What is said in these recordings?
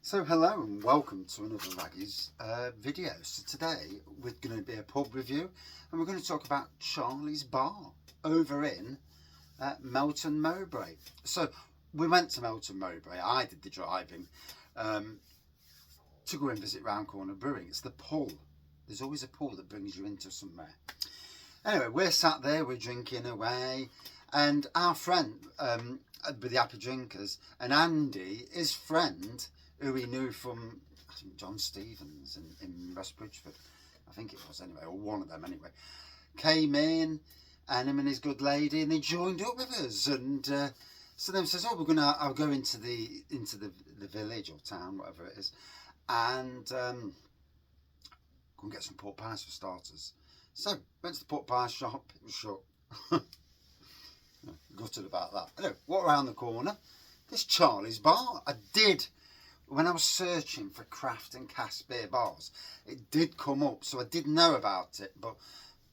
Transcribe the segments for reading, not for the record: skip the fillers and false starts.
So hello and welcome to another Raggy's video. So today we're going to be a pub review and we're going to talk about Charlie's Bar over in Melton Mowbray. So we went to Melton Mowbray, I did the driving, to go and visit Round Corner Brewing. It's the pull. There's always a pull that brings you into somewhere. Anyway, we're sat there, we're drinking away, and our friend with the happy drinkers, and Andy, his friend, who he knew from, I think, John Stevens in West Bridgeford, I think it was anyway, or one of them anyway, came in, and him and his good lady, and they joined up with us, and so then says, oh, I'll go into the village or town, whatever it is, and go and get some pork pies for starters. So went to the pork pie shop, it was shut. Gutted about that. Anyway, walk around the corner, this Charlie's Bar. When I was searching for craft and cask beer bars, it did come up, so I did know about it, but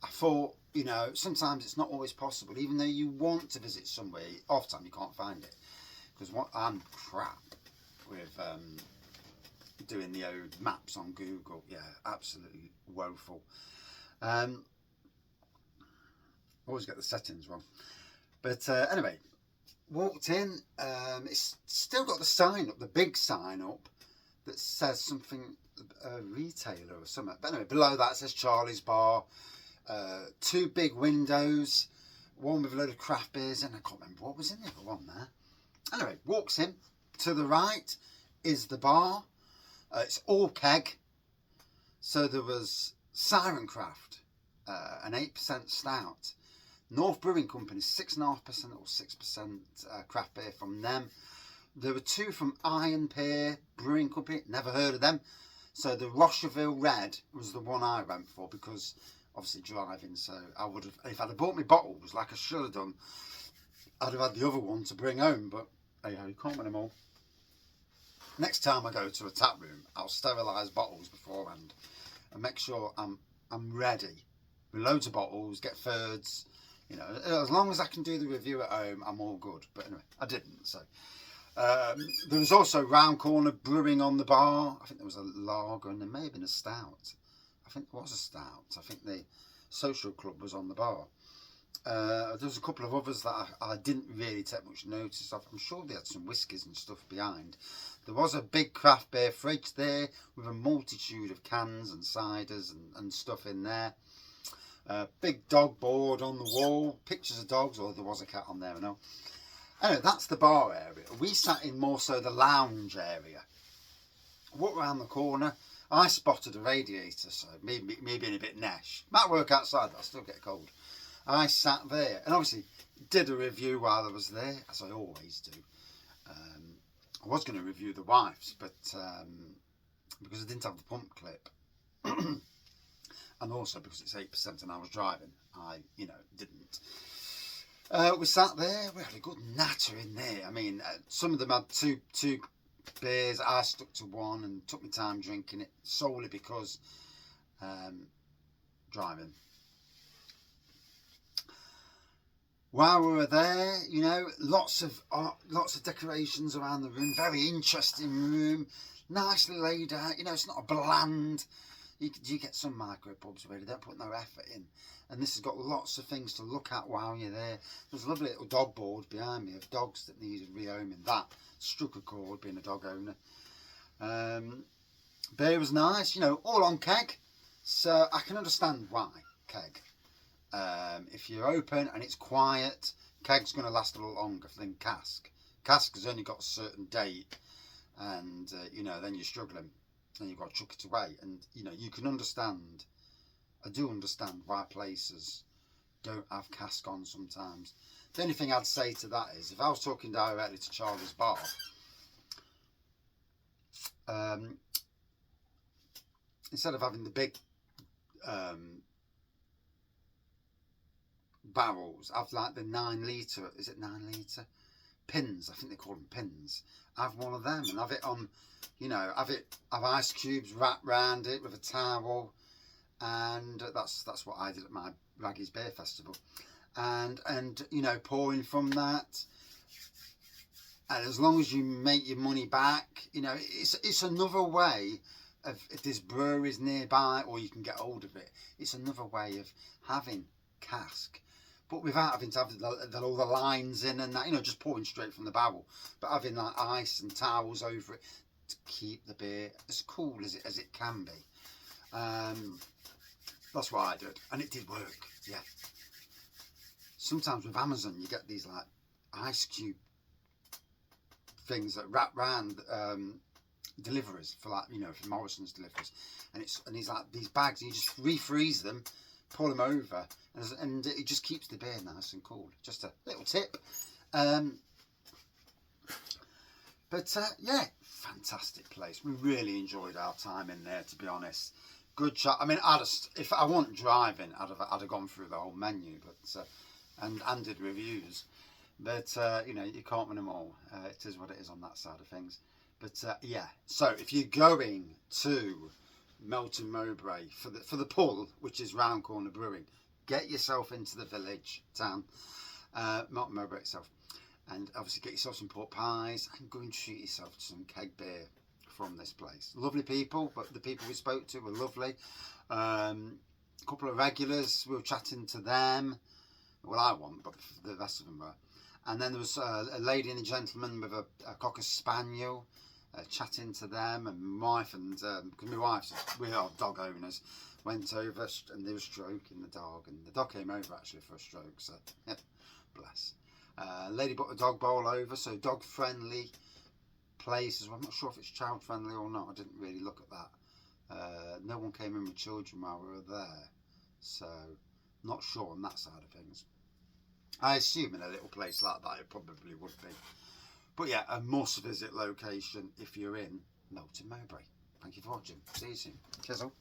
I thought, you know, sometimes it's not always possible, even though you want to visit somewhere, often you can't find it, because I'm crap with doing the old maps on Google. Yeah, absolutely woeful. Always get the settings wrong. But anyway, walked in, it's still got the sign up, the big sign up, that says something, retailer or something. But anyway, below that says Charlie's Bar, two big windows, one with a load of craft beers, and I can't remember what was in the other one there. Anyway, walks in, to the right is the bar, it's all keg, so there was Siren Craft, an 8% stout, North Brewing Company, 6.5% or 6% craft beer from them. There were two from Pier Brewing Company, never heard of them. So the Rocherville Red was the one I went for because obviously driving. So I would have, if I'd have bought me bottles like I should have done, I'd have had the other one to bring home. But hey, you can't win them all. Next time I go to a tap room, I'll sterilise bottles beforehand and make sure I'm ready with loads of bottles, get thirds. You know, as long as I can do the review at home, I'm all good. But anyway, I didn't. So there was also Round Corner Brewing on the bar. I think there was a lager and there may have been a stout. I think there was a stout. I think the social club was on the bar. There was a couple of others that I didn't really take much notice of. I'm sure they had some whiskies and stuff behind. There was a big craft beer fridge there with a multitude of cans and ciders and stuff in there. Big dog board on the wall, pictures of dogs, or there was a cat on there, I know. Anyway, that's the bar area. We sat in more so the lounge area. Walked around the corner, I spotted a radiator, so me being a bit nesh. Might work outside, but I still get cold. I sat there, and obviously did a review while I was there, as I always do. I was going to review the wife's, but because I didn't have the pump clip. And also because it's 8% and I was driving, I, didn't. We sat there, we had a good natter in there. I mean, some of them had two beers, I stuck to one and took my time drinking it solely because driving. While we were there, lots of decorations around the room, very interesting room, nicely laid out, it's not a bland. You get some micropubs where they don't put no effort in, and this has got lots of things to look at while you're there. There's a lovely little dog board behind me of dogs that needed rehoming. That struck a chord being a dog owner. Beer was nice, all on keg, so I can understand why keg. If you're open and it's quiet, keg's going to last a little longer than cask. Cask has only got a certain date, and then you're struggling. And you've got to chuck it away, and you can understand. I do understand why places don't have cask on sometimes. The only thing I'd say to that is, if I was talking directly to Charlie's Bar, instead of having the big barrels, I've like the 9 litre. Is it 9 litre? Pins, I think they call them pins. Have one of them and have it on, have ice cubes wrapped round it with a towel, and that's what I did at my Raggy's Beer Festival, and pouring from that, And as long as you make your money back, you know, it's another way of, if there's breweries nearby or you can get hold of it, it's another way of having cask, but without having to have all the lines in and that, you know, just pouring straight from the barrel, but having like ice and towels over it to keep the beer as cool as it can be. That's what I did, and it did work. Yeah. Sometimes with Amazon you get these like ice cube things that wrap round deliveries for, like, you know, for Morrison's deliveries, and it's like these bags, and you just refreeze them, pour them over, and it just keeps the beer nice and cool. Just a little tip. Yeah, fantastic place. We really enjoyed our time in there, to be honest. Good chat. I mean, if I wasn't driving, I'd have gone through the whole menu, but and did reviews. But you know, you can't win them all. It is what it is on that side of things. But yeah, so if you're going to Melton Mowbray for the pull, which is Round Corner Brewing, get yourself into the village town, Melton Mowbray itself, and obviously get yourself some pork pies and go and treat yourself to some keg beer from this place. Lovely people, but the people we spoke to were lovely. A couple of regulars, we were chatting to them. Well, I wasn't, but the rest of them were. And then there was a lady and a gentleman with a cocker spaniel, chatting to them, and my wife, and because my wife's, we are dog owners, went over and they were stroking the dog, and the dog came over actually for a stroke, so yeah, bless. Lady brought a dog bowl over, so dog friendly place as well. I'm not sure if it's child friendly or not, I didn't really look at that. No one came in with children while we were there, so not sure on that side of things. I assume in a little place like that it probably would be. But yeah, a must visit location if you're in Melton Mowbray. Thank you for watching. See you soon. Cheers all.